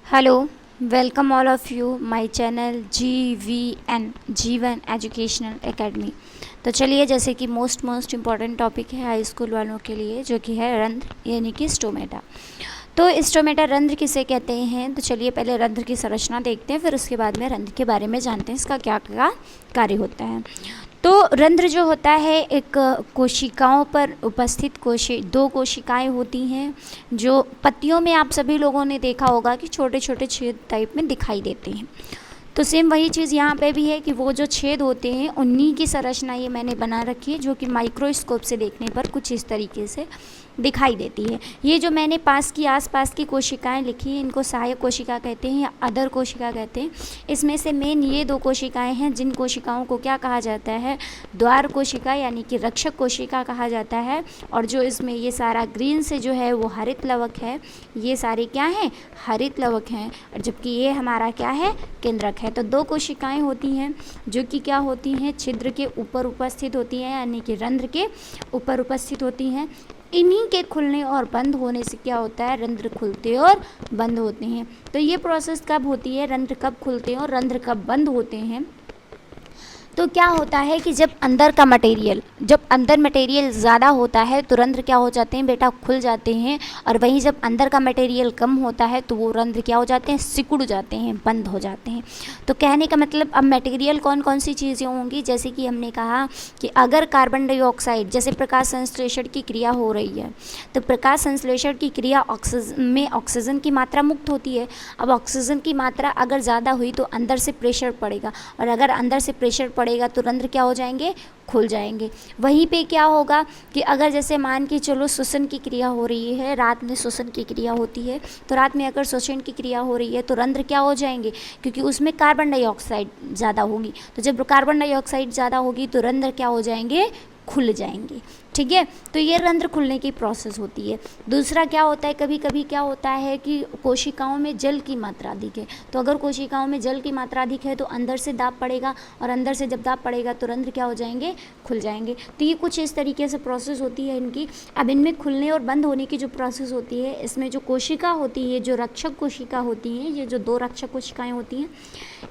Hello, welcome all of you my channel GVN जीवन educational academy. तो चलिए, जैसे कि मोस्ट इम्पॉर्टेंट टॉपिक है हाई स्कूल वालों के लिए, जो कि है रंध्र यानी कि स्टोमेटा। तो स्टोमेटा रंध्र किसे कहते हैं, तो चलिए पहले रंध्र की संरचना देखते हैं, फिर उसके बाद में रंध्र के बारे में जानते हैं इसका क्या क्या कार्य होता है। तो रंध्र जो होता है एक कोशिकाओं पर उपस्थित दो कोशिकाएं होती हैं, जो पत्तियों में आप सभी लोगों ने देखा होगा कि छोटे छोटे छेद टाइप में दिखाई देते हैं। तो सेम वही चीज़ यहाँ पे भी है कि वो जो छेद होते हैं उन्हीं की संरचना ये मैंने बना रखी है, जो कि माइक्रोस्कोप से देखने पर कुछ इस तरीके से दिखाई देती है। ये जो मैंने आसपास की कोशिकाएं लिखी हैं, इनको सहायक कोशिका कहते हैं या अदर कोशिका कहते हैं। इसमें से मेन ये दो कोशिकाएं हैं जिन कोशिकाओं को क्या कहा जाता है, द्वार कोशिका यानी कि रक्षक कोशिका कहा जाता है। और जो इसमें ये सारा ग्रीन से जो है वो हरित लवक है, ये सारे क्या हैं, हरित लवक हैं, और जबकि ये हमारा क्या है, केंद्रक है। तो दो कोशिकाएं होती हैं जो कि क्या होती हैं, छिद्र के ऊपर उपस्थित होती हैं यानी कि रंध्र के ऊपर उपस्थित होती हैं। इन्हीं के खुलने और बंद होने से क्या होता है, रंध्र खुलते और बंद होते हैं। तो ये प्रोसेस कब होती है, रंध्र कब खुलते हैं और रंध्र कब बंद होते हैं। तो क्या होता है कि जब अंदर मटेरियल ज़्यादा होता है तो रंध्र क्या हो जाते हैं बेटा, खुल जाते हैं। और वहीं जब अंदर का मटेरियल कम होता है तो वो रंध्र क्या हो जाते हैं, सिकुड़ जाते हैं, बंद हो जाते हैं। तो कहने का मतलब अब मटेरियल कौन कौन सी चीज़ें होंगी, जैसे कि हमने कहा कि अगर कार्बन डाइऑक्साइड, जैसे प्रकाश संश्लेषण की क्रिया हो रही है, तो प्रकाश संश्लेषण की क्रिया में ऑक्सीजन की मात्रा मुक्त होती है। अब ऑक्सीजन की मात्रा अगर ज़्यादा हुई तो अंदर से प्रेशर पड़ेगा, और अगर अंदर से प्रेशर पड़ेगा तो रंध्र क्या हो जाएंगे, खुल जाएंगे। वहीं पे क्या होगा कि अगर जैसे मान के चलो श्वसन की क्रिया हो रही है, रात में श्वसन की क्रिया होती है, तो रात में अगर श्वसन की क्रिया हो रही है तो रंध्र क्या हो जाएंगे, क्योंकि उसमें कार्बन डाइऑक्साइड ज़्यादा होगी। तो जब कार्बन डाइऑक्साइड ज़्यादा होगी तो रंध्र क्या हो जाएंगे, खुल जाएंगे। ठीक है, तो ये रंध्र खुलने की प्रोसेस होती है। दूसरा क्या होता है, कभी कभी क्या होता है कि कोशिकाओं में जल की मात्रा अधिक है, तो अगर कोशिकाओं में जल की मात्रा अधिक है तो अंदर से दाब पड़ेगा, और अंदर से जब दाब पड़ेगा तो रंध्र क्या हो जाएंगे, खुल जाएंगे। तो ये कुछ इस तरीके से प्रोसेस होती है इनकी। अब इनमें खुलने और बंद होने की जो प्रोसेस होती है, इसमें जो कोशिका होती है, जो रक्षक कोशिका होती हैं, ये जो दो रक्षक कोशिकाएँ होती हैं,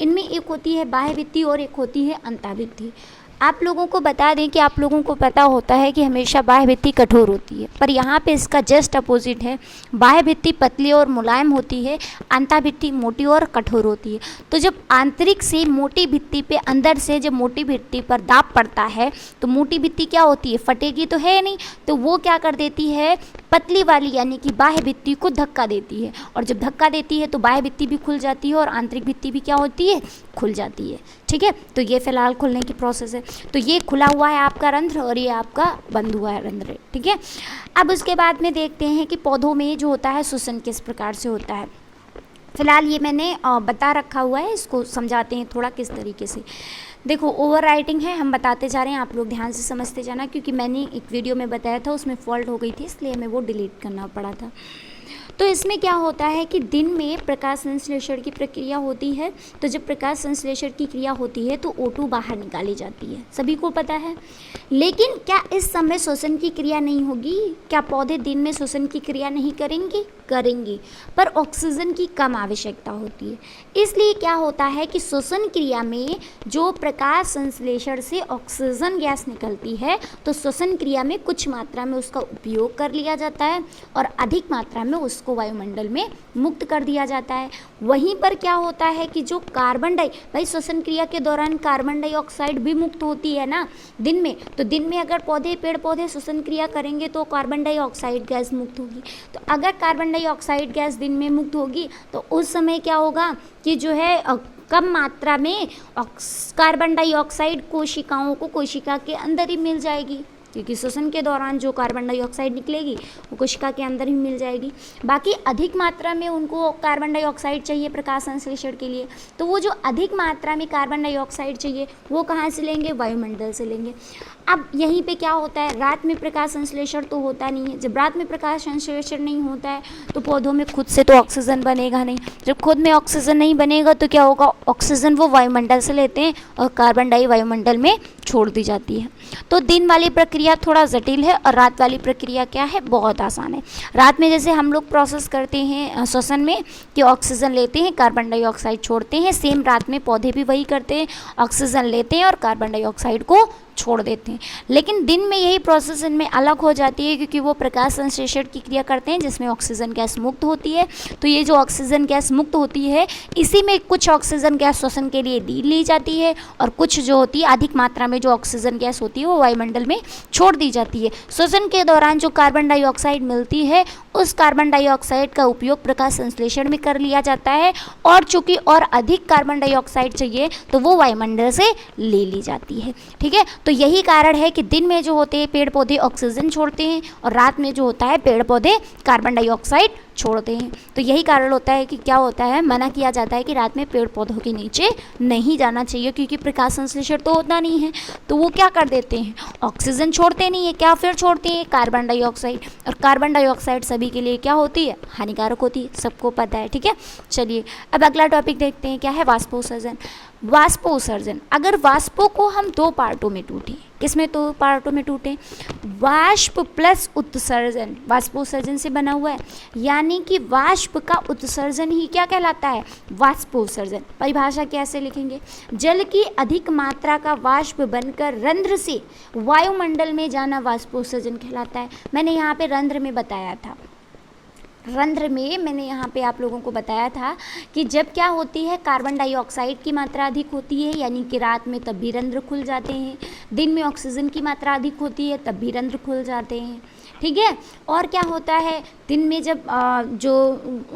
इनमें एक होती है बाह्य भित्ति और एक होती है अंतःभित्ति। आप लोगों को बता दें कि आप लोगों को पता होता है कि हमेशा बाह्य भित्ति कठोर होती है, पर यहाँ पे इसका जस्ट अपोजिट है। बाह्य भित्ति पतली और मुलायम होती है, अंतःभित्ति मोटी और कठोर होती है। तो जब आंतरिक से मोटी भित्ति पे, अंदर से जब मोटी भित्ति पर दाब पड़ता है तो मोटी भित्ति क्या होती है, फटेगी तो है नहीं, तो वो क्या कर देती है, पतली वाली यानी कि बाह्य भित्ति को धक्का देती है, और जब धक्का देती है तो बाह्य भित्ति भी खुल जाती है और आंतरिक भित्ति भी क्या होती है, खुल जाती है। ठीक है, तो ये फिलहाल खुलने की प्रोसेस है। तो ये खुला हुआ है आपका रंध्र और ये आपका बंद हुआ है रंध्र। ठीक है, अब उसके बाद में देखते हैं कि पौधों में जो होता है श्वसन किस प्रकार से होता है। फिलहाल ये मैंने बता रखा हुआ है, इसको समझाते हैं थोड़ा किस तरीके से। देखो, ओवर राइटिंग है, हम बताते जा रहे हैं, आप लोग ध्यान से समझते जाना, क्योंकि मैंने एक वीडियो में बताया था उसमें फॉल्ट हो गई थी, इसलिए हमें वो डिलीट करना पड़ा था। तो इसमें क्या होता है कि दिन में प्रकाश संश्लेषण की प्रक्रिया होती है। तो जब प्रकाश संश्लेषण की क्रिया होती है तो O2 बाहर निकाली जाती है, सभी को पता है। लेकिन क्या इस समय श्वसन की क्रिया नहीं होगी, क्या पौधे दिन में श्वसन की क्रिया नहीं करेंगे, करेंगी, पर ऑक्सीजन की कम आवश्यकता होती है। इसलिए क्या होता है कि श्वसन क्रिया में जो प्रकाश संश्लेषण से ऑक्सीजन गैस निकलती है, तो श्वसन क्रिया में कुछ मात्रा में उसका उपयोग कर लिया जाता है और अधिक मात्रा में उसको वायुमंडल में मुक्त कर दिया जाता है। वहीं पर क्या होता है कि जो भाई श्वसन क्रिया के दौरान कार्बन डाइऑक्साइड भी मुक्त होती है ना दिन में, तो दिन में अगर पेड़ पौधे श्वसन क्रिया करेंगे तो कार्बन डाइऑक्साइड गैस मुक्त होगी। तो अगर कार्बन डाइऑक्साइड गैस दिन में मुक्त होगी तो उस समय क्या होगा कि जो है कम मात्रा में कार्बन डाइऑक्साइड कोशिकाओं को कोशिका के अंदर ही मिल जाएगी, क्योंकि श्वसन के दौरान जो कार्बन डाइऑक्साइड निकलेगी वो कोशिका के अंदर ही मिल जाएगी। बाकी अधिक मात्रा में उनको कार्बन डाइऑक्साइड चाहिए प्रकाश संश्लेषण के लिए, तो वो जो अधिक मात्रा में कार्बन डाइऑक्साइड चाहिए वो कहाँ से लेंगे, वायुमंडल से लेंगे। अब यहीं पे क्या होता है, रात में प्रकाश संश्लेषण तो होता नहीं है। जब रात में प्रकाश संश्लेषण नहीं होता है तो पौधों में खुद से तो ऑक्सीजन बनेगा नहीं। जब खुद में ऑक्सीजन नहीं बनेगा तो क्या होगा, ऑक्सीजन वो वायुमंडल से लेते हैं और कार्बन डाई वायुमंडल में छोड़ दी जाती है। तो दिन वाली प्रक्रिया थोड़ा जटिल है और रात वाली प्रक्रिया क्या है, बहुत आसान है। रात में जैसे हम लोग प्रोसेस करते हैं श्वसन में कि ऑक्सीजन लेते हैं, कार्बन डाइऑक्साइड छोड़ते हैं, सेम रात में पौधे भी वही करते हैं, ऑक्सीजन लेते हैं और कार्बन डाइऑक्साइड को छोड़ देते हैं। लेकिन दिन में यही प्रोसेस इनमें अलग हो जाती है क्योंकि वो प्रकाश संश्लेषण की क्रिया करते हैं जिसमें ऑक्सीजन गैस मुक्त होती है। तो ये जो ऑक्सीजन गैस मुक्त होती है इसी में कुछ ऑक्सीजन गैस श्वसन के लिए ली जाती है और कुछ जो होती है अधिक मात्रा में जो ऑक्सीजन गैस होती है वो वायुमंडल में छोड़ दी जाती है। श्वसन के दौरान जो कार्बन डाइऑक्साइड मिलती है उस कार्बन डाइऑक्साइड का उपयोग प्रकाश संश्लेषण में कर लिया जाता है और चूंकि और अधिक कार्बन डाइऑक्साइड चाहिए तो वो वायुमंडल से ले ली जाती है। ठीक है, तो यही कारण है कि दिन में जो होते हैं पेड़ पौधे ऑक्सीजन छोड़ते हैं और रात में जो होता है पेड़ पौधे कार्बन डाइऑक्साइड छोड़ते हैं। तो यही कारण होता है कि क्या होता है, मना किया जाता है कि रात में पेड़ पौधों के नीचे नहीं जाना चाहिए क्योंकि प्रकाश संश्लेषण तो होता नहीं है। तो वो क्या कर देते हैं, ऑक्सीजन छोड़ते नहीं है, क्या फिर छोड़ते हैं कार्बन डाइऑक्साइड, और कार्बन डाइऑक्साइड सभी के लिए क्या होती है, हानिकारक होती है, सबको पता है। ठीक है, चलिए अब अगला टॉपिक देखते हैं, क्या है वाष्पोत्सर्जन। वाष्पोत्सर्जन, अगर वाष्पों को हम दो पार्टों में टूटें, किसमें दो पार्टों में टूटें, वाष्प प्लस उत्सर्जन वाष्पोत्सर्जन से बना हुआ है, यानी कि वाष्प का उत्सर्जन ही क्या कहलाता है, वाष्पोत्सर्जन। परिभाषा कैसे लिखेंगे, जल की अधिक मात्रा का वाष्प बनकर रंध्र से वायुमंडल में जाना वाष्पोत्सर्जन कहलाता है। मैंने यहाँ पे रंध्र में बताया था, रंध्र में मैंने यहाँ पे आप लोगों को बताया था कि जब क्या होती है, कार्बन डाइऑक्साइड की मात्रा अधिक होती है यानी कि रात में तब भी रंध्र खुल जाते हैं, दिन में ऑक्सीजन की मात्रा अधिक होती है तब भी रंध्र खुल जाते हैं। ठीक है, और क्या होता है, दिन में जब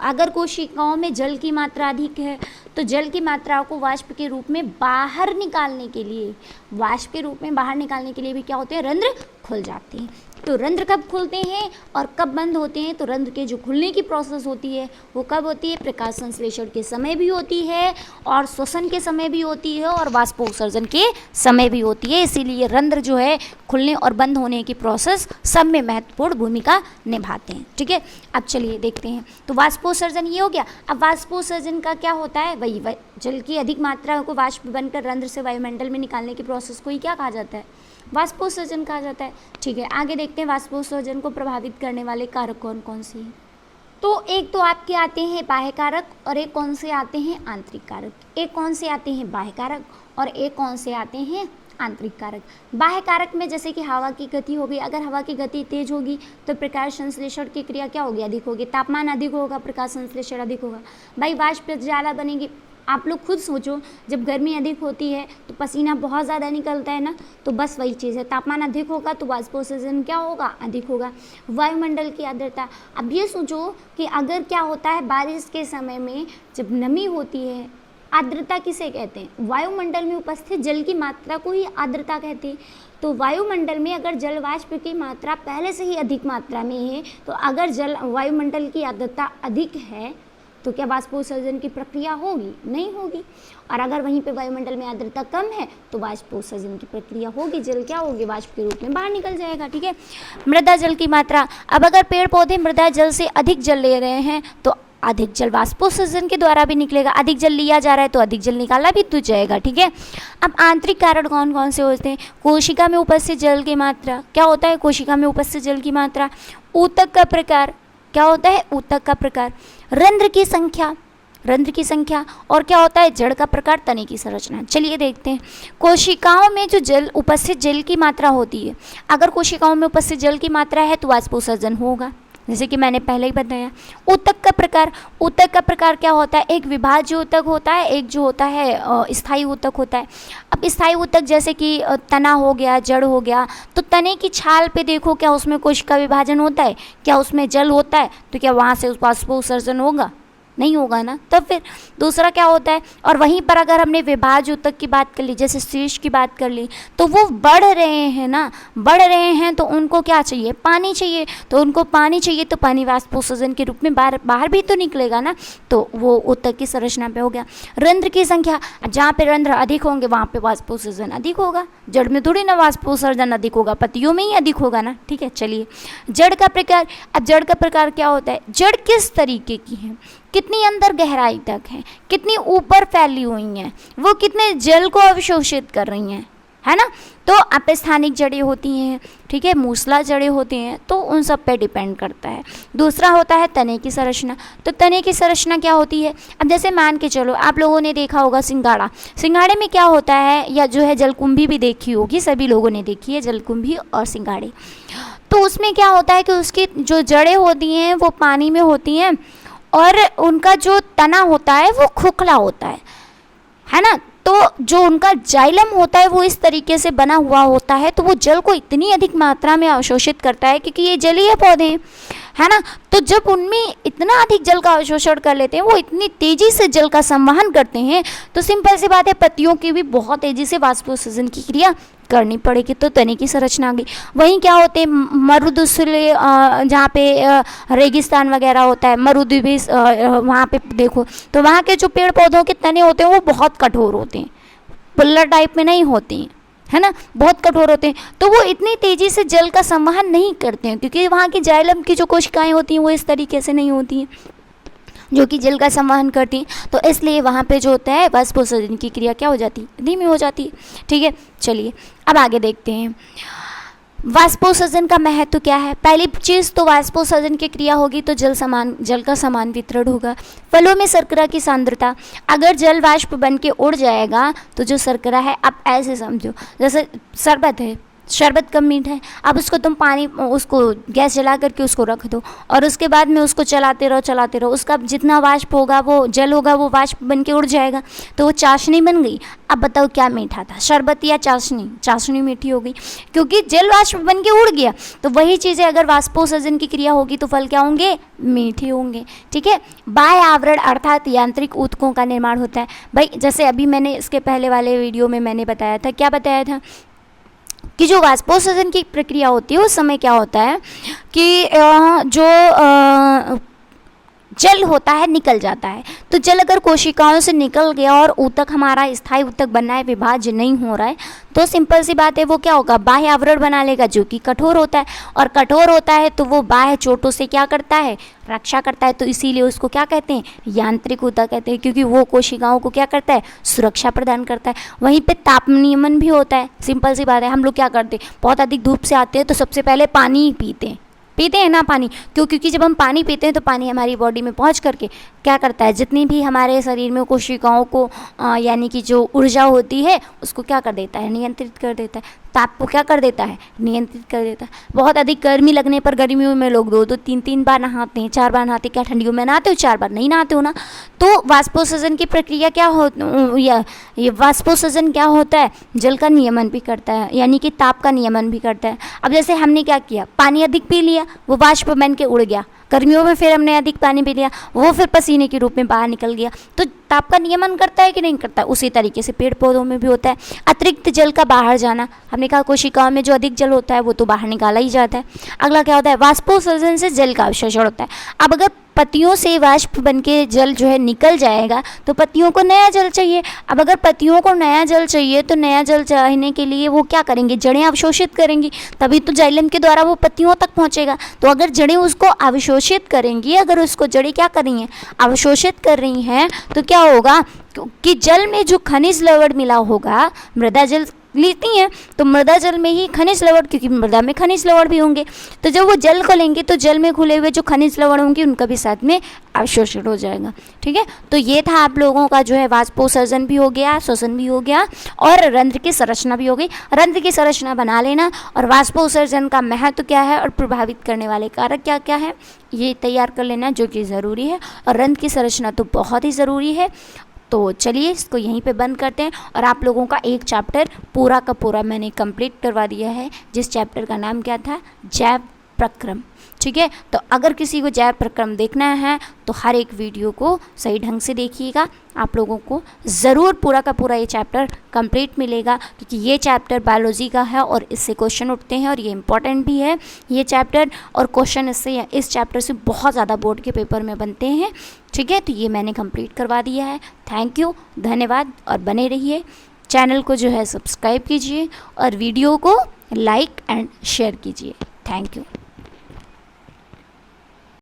अगर कोशिकाओं में जल की मात्रा अधिक है तो जल की मात्रा को वाष्प के रूप में बाहर निकालने के लिए, वाष्प के रूप में बाहर निकालने के लिए भी क्या होते हैं, रंध्र खुल जाते हैं। तो रंध्र कब खुलते हैं और कब बंद होते हैं, तो रंध्र के जो खुलने की प्रोसेस होती है वो कब होती है, प्रकाश संश्लेषण के समय भी होती है और श्वसन के समय भी होती है और वाष्पोत्सर्जन के समय भी होती है। इसीलिए रंध्र जो है खुलने और बंद होने की प्रोसेस सब में महत्वपूर्ण भूमिका निभाते हैं। ठीक है, अब चलिए देखते हैं, तो वाष्पोत्सर्जन ये हो गया। अब वाष्पोत्सर्जन का क्या होता है, वही जल की अधिक मात्रा को वाष्प बनकर रंध्र से वायुमंडल में निकालने की प्रोसेस को ही क्या कहा जाता है, वाष्पोत्सर्जन कहा जाता है। ठीक है, आगे देखते हैं वाष्पोत्सर्जन को प्रभावित करने वाले कारक कौन कौन से हैं। तो एक तो आपके आते हैं बाह्य कारक और एक कौन से आते हैं, आंतरिक कारक। एक कौन से आते हैं, बाह्य कारक, और एक कौन से आते हैं, आंतरिक कारक। बाह्य कारक में जैसे कि हवा की गति हो गई, अगर हवा की गति तेज होगी तो प्रकाश संश्लेषण की क्रिया क्या होगी, अधिक होगी, तापमान अधिक होगा, प्रकाश संश्लेषण अधिक होगा। भाई वाष्प ज्यादा बनेगी, आप लोग खुद सोचो, जब गर्मी अधिक होती है तो पसीना बहुत ज़्यादा निकलता है ना, तो बस वही चीज़ है, तापमान अधिक होगा तो वाष्पोत्सर्जन क्या होगा, अधिक होगा। वायुमंडल की आर्द्रता, अब ये सोचो कि अगर क्या होता है बारिश के समय में जब नमी होती है, आर्द्रता किसे कहते हैं, वायुमंडल में उपस्थित जल की मात्रा को ही आर्द्रता कहते हैं। तो वायुमंडल में अगर जल वाष्प की मात्रा पहले से ही अधिक मात्रा में है, तो अगर जल वायुमंडल की आर्द्रता अधिक है तो क्या वाष्पोत्सर्जन की प्रक्रिया होगी, नहीं होगी। और अगर वहीं पे वायुमंडल में आर्द्रता कम है तो वाष्पोत्सर्जन की प्रक्रिया होगी, जल क्या होगी, वाष्प के रूप में बाहर निकल जाएगा। ठीक है, मृदा जल की मात्रा, अब अगर पेड़ पौधे मृदा जल से अधिक जल ले रहे हैं तो अधिक जल वाष्पोत्सर्जन के द्वारा भी निकलेगा, अधिक जल लिया जा रहा है तो अधिक जल निकाला भी तो जाएगा। ठीक है, अब आंतरिक कारण कौन कौन से होते हैं, कोशिका में उपस्थित जल की मात्रा, क्या होता है, कोशिका में उपस्थित जल की मात्रा, ऊतक का प्रकार, क्या होता है, ऊतक का प्रकार, रंध्र की संख्या, रंध्र की संख्या, और क्या होता है, जड़ का प्रकार, तने की संरचना। चलिए देखते हैं, कोशिकाओं में जो जल उपस्थित जल की मात्रा होती है, अगर कोशिकाओं में उपस्थित जल की मात्रा है तो वाष्पोत्सर्जन होगा, जैसे कि मैंने पहले ही बताया। ऊतक का प्रकार, ऊतक का प्रकार क्या होता है, एक विभाज्य ऊतक होता है, एक जो होता है स्थायी ऊतक होता है। अब स्थायी ऊतक जैसे कि तना हो गया, जड़ हो गया, तो तने की छाल पे देखो क्या उसमें कोशिका विभाजन होता है, क्या उसमें जल होता है, तो क्या वहाँ से वाष्पोत्सर्जन होगा, नहीं होगा ना। तब फिर दूसरा क्या होता है, और वहीं पर अगर हमने विभाज्य ऊतक की बात कर ली, जैसे शीर्ष की बात कर ली, तो वो बढ़ रहे हैं ना, बढ़ रहे हैं तो उनको क्या चाहिए, पानी चाहिए, तो उनको पानी चाहिए तो पानी वाष्पोत्सर्जन के रूप में बाहर भी तो निकलेगा ना, तो वो ऊतक की संरचना पे हो गया। रंध्र की संख्या, जहाँ पे रंध्र अधिक होंगे वहाँ पे वाष्पोत्सर्जन अधिक होगा, जड़ में थोड़ी ना वाष्पोत्सर्जन अधिक होगा, पत्तियों में ही अधिक होगा ना। ठीक है, चलिए जड़ का प्रकार, अब जड़ का प्रकार क्या होता है, जड़ किस तरीके की है, कितनी अंदर गहराई तक है, कितनी ऊपर फैली हुई हैं, वो कितने जल को अवशोषित कर रही हैं, है ना। तो अपस्थानिक जड़ें होती हैं, ठीक है, मूसला जड़ें होती हैं, तो उन सब पे डिपेंड करता है। दूसरा होता है तने की संरचना। तो तने की संरचना क्या होती है, अब जैसे मान के चलो आप लोगों ने देखा होगा सिंगाड़ा, सिंगाड़े में क्या होता है, या जो है जलकुंभी भी देखी होगी, सभी लोगों ने देखी है जलकुंभी और सिंगाड़े। तो उसमें क्या होता है कि उसकी जो जड़ें होती हैं वो पानी में होती हैं और उनका जो तना होता है वो खोखला होता है ना। तो जो उनका जाइलम होता है वो इस तरीके से बना हुआ होता है, तो वो जल को इतनी अधिक मात्रा में अवशोषित करता है, क्योंकि ये जलीय पौधे हैं, है ना। तो जब उनमें इतना अधिक जल का अवशोषण कर लेते हैं, वो इतनी तेजी से जल का संवहन करते हैं, तो सिंपल सी बात है पत्तियों की भी बहुत तेजी से वाष्पोत्सर्जन की क्रिया करनी पड़ेगी। तो तने की संरचना आ गई। वहीं क्या होते हैं, मरुदुस्ले, जहाँ पे रेगिस्तान वगैरह होता है, मरुद्वीप, वहाँ पे देखो तो वहाँ के जो पेड़ पौधों के तने होते हैं वो बहुत कठोर होते हैं, पुल्ला टाइप में नहीं होते हैं, है ना, बहुत कठोर होते हैं। तो वो इतनी तेजी से जल का संवहन नहीं करते हैं, क्योंकि वहाँ की जाइलम की जो कोशिकाएं होती हैं वो इस तरीके से नहीं होती हैं जो कि जल का संवहन करती हैं। तो इसलिए वहाँ पे जो होता है वाष्पोत्सर्जन की क्रिया क्या हो जाती है, धीमी हो जाती है। ठीक है, चलिए अब आगे देखते हैं वाष्पोत्सर्जन का महत्व क्या है। पहली चीज़ तो वाष्पोत्सर्जन की क्रिया होगी तो जल का समान वितरण होगा। फलों में शर्करा की सांद्रता, अगर जल वाष्प बन के उड़ जाएगा तो जो शर्करा है, आप ऐसे समझो जैसे शरबत है, शरबत कम मीठा है, अब उसको तुम पानी, उसको गैस जला करके उसको रख दो और उसके बाद में उसको चलाते रहो, उसका जितना वाष्प होगा, वो जल होगा, वो वाष्प बन के उड़ जाएगा, तो वो चाशनी बन गई। अब बताओ क्या मीठा था, शरबत या चाशनी? चाशनी मीठी हो गई, क्योंकि जल वाष्प बन के उड़ गया। तो वही चीज़ें अगर वाष्पोत्सर्जन की क्रिया होगी तो फल क्या होंगे, मीठे होंगे। ठीक है, बाह्य आवरण अर्थात यांत्रिक ऊतकों का निर्माण होता है। भाई जैसे अभी मैंने इसके पहले वाले वीडियो में मैंने बताया था, क्या बताया था कि जो वाष्पोत्सर्जन की प्रक्रिया होती है उस समय क्या होता है कि जो जल होता है निकल जाता है। तो जल अगर कोशिकाओं से निकल गया और ऊतक हमारा स्थायी ऊतक बनना है, विभाज्य नहीं हो रहा है, तो सिंपल सी बात है वो क्या होगा, बाह्य आवरण बना लेगा जो कि कठोर होता है, और कठोर होता है तो वो बाह्य चोटों से क्या करता है, रक्षा करता है। तो इसीलिए उसको क्या कहते हैं, यांत्रिक ऊतक कहते हैं, क्योंकि वो कोशिकाओं को क्या करता है, सुरक्षा प्रदान करता है। वहीं पे ताप नियमन भी होता है। सिंपल सी बात है, हम लोग क्या करते हैं, बहुत अधिक धूप से आते हैं तो सबसे पहले पानी ही पीते हैं ना पानी, क्योंकि जब हम पानी पीते हैं तो पानी हमारी बॉडी में पहुंच करके क्या करता है, जितनी भी हमारे शरीर में कोशिकाओं को यानी कि जो ऊर्जा होती है उसको क्या कर देता है, नियंत्रित कर देता है। ताप को क्या कर देता है, नियंत्रित कर देता है। बहुत अधिक गर्मी लगने पर गर्मियों में लोग 2-2 3-3 बार नहाते हैं, 4 बार नहाते। क्या ठंडियों में नहाते हो, 4 बार नहीं नहाते हो ना। तो वाष्पोत्सर्जन की प्रक्रिया क्या हो, ये वाष्पोत्सर्जन क्या होता है, जल का नियमन भी करता है, यानी कि ताप का नियमन भी करता है। अब जैसे हमने क्या किया, पानी अधिक पी लिया, वो वाष्प बन के उड़ गया। गर्मियों में फिर हमने अधिक पानी पी लिया, वो फिर पसीने के रूप में बाहर निकल गया। तो ताप का नियमन करता है कि नहीं करता, उसी तरीके से पेड़ पौधों में भी होता है। अतिरिक्त जल का बाहर जाना, हमने कहा कोशिकाओं में जो अधिक जल होता है वो तो बाहर निकाला ही जाता है। अगला क्या होता है, वाष्पोत्सर्जन से जल का अवशोषण होता है। अब अगर पत्तियों से वाष्प बन के जल जो है निकल जाएगा तो पत्तियों को नया जल चाहिए। अब अगर पत्तियों को नया जल चाहिए तो नया जल चाहने के लिए वो क्या करेंगे, जड़ें अवशोषित करेंगी, तभी तो जाइलम के द्वारा वो पत्तियों तक पहुंचेगा। तो अगर जड़ें उसको अवशोषित करेंगी, अगर उसको जड़ें क्या कर रही हैं, अवशोषित कर रही हैं, तो क्या होगा कि जल में जो खनिज लवण मिला होगा, मृदा जल लेती हैं तो मृदा जल में ही खनिज लवण, क्योंकि मृदा में खनिज लवण भी होंगे, तो जब वो जल को लेंगे तो जल में घुले हुए जो खनिज लवण होंगे उनका भी साथ में अवशोषण हो जाएगा। ठीक है, तो ये था आप लोगों का जो है वाष्पोत्सर्जन भी हो गया, श्वसन भी हो गया, और रंध्र की संरचना भी हो गई। रंध्र की संरचना बना लेना, और वाष्पोत्सर्जन का महत्व क्या है और प्रभावित करने वाले कारक क्या क्या है ये तैयार कर लेना, जो कि ज़रूरी है। और रंध्र की संरचना तो बहुत ही ज़रूरी है। तो चलिए इसको यहीं पे बंद करते हैं, और आप लोगों का एक चैप्टर पूरा का पूरा मैंने कंप्लीट करवा दिया है, जिस चैप्टर का नाम क्या था, जैव प्रक्रम। ठीक है, तो अगर किसी को जैव प्रक्रम देखना है तो हर एक वीडियो को सही ढंग से देखिएगा, आप लोगों को ज़रूर पूरा का पूरा ये चैप्टर कंप्लीट मिलेगा, क्योंकि ये चैप्टर बायोलॉजी का है और इससे क्वेश्चन उठते हैं और ये इम्पॉर्टेंट भी है ये चैप्टर, और क्वेश्चन इस चैप्टर से बहुत ज़्यादा बोर्ड के पेपर में बनते हैं। ठीक है, तो ये मैंने कंप्लीट करवा दिया है। थैंक यू, धन्यवाद, और बने रहिए। चैनल को जो है सब्सक्राइब कीजिए और वीडियो को लाइक एंड शेयर कीजिए। Thank you.